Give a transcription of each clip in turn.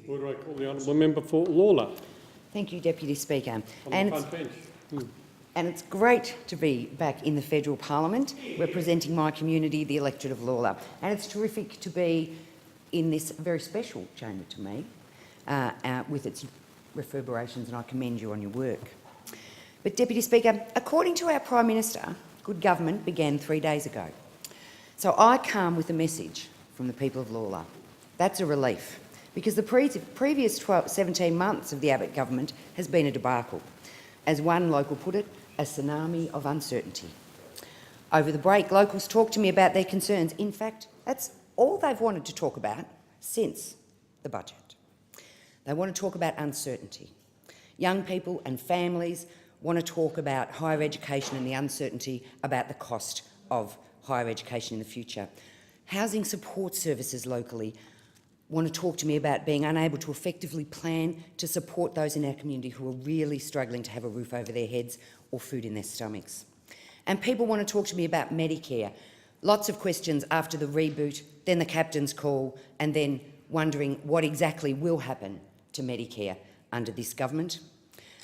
Order, I call the honourable member for Lalor. Thank you, Deputy Speaker. On And the front bench. And it's great to be back in the federal parliament representing my community, the electorate of Lalor. And it's terrific to be in this very special chamber to me with its reverberations, and I commend you on your work. But Deputy Speaker, according to our Prime Minister, good government began 3 days ago. So I come with a message from the people of Lalor. That's a relief, because the previous 17 months of the Abbott government has been a debacle. As one local put it, a tsunami of uncertainty. Over the break, locals talked to me about their concerns. In fact, that's all they've wanted to talk about since the budget. They want to talk about uncertainty. Young people and families want to talk about higher education and the uncertainty about the cost of higher education in the future. Housing support services locally want to talk to me about being unable to effectively plan to support those in our community who are really struggling to have a roof over their heads or food in their stomachs. And people want to talk to me about Medicare. Lots of questions after the reboot, then the captain's call, and then wondering what exactly will happen to Medicare under this government.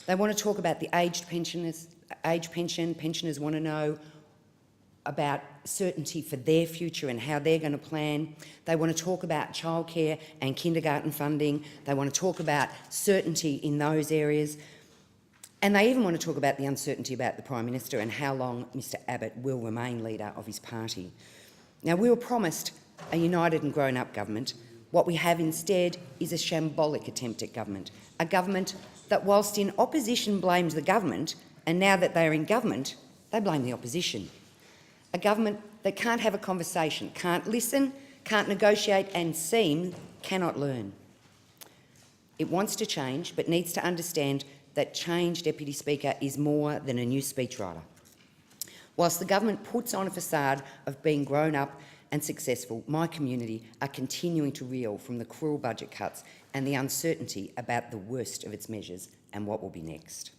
They want to talk about the aged pensioners. Pensioners want to know about certainty for their future and how they're going to plan. They want to talk about childcare and kindergarten funding. They want to talk about certainty in those areas. And they even want to talk about the uncertainty about the Prime Minister and how long Mr Abbott will remain leader of his party. Now, we were promised a united and grown-up government. What we have instead is a shambolic attempt at government, a government that, whilst in opposition, blames the government, and now that they're in government, they blame the opposition. A government that can't have a conversation, can't listen, can't negotiate, and cannot learn. It wants to change, but needs to understand that change, Deputy Speaker, is more than a new speechwriter. Whilst the government puts on a facade of being grown up and successful, my community are continuing to reel from the cruel budget cuts and the uncertainty about the worst of its measures and what will be next.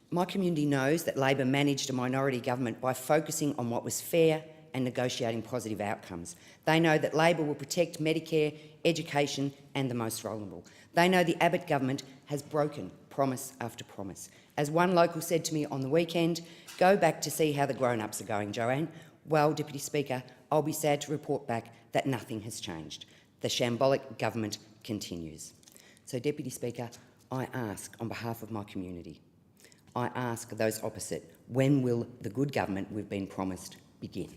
My community knows that Labor managed a minority government by focusing on what was fair and negotiating positive outcomes. They know that Labor will protect Medicare, education and the most vulnerable. They know the Abbott government has broken promise after promise. As one local said to me on the weekend, "Go back to see how the grown-ups are going, Joanne." Well, Deputy Speaker, I'll be sad to report back that nothing has changed. The shambolic government continues. So, Deputy Speaker, I ask on behalf of my community, I ask those opposite, when will the good government we've been promised begin?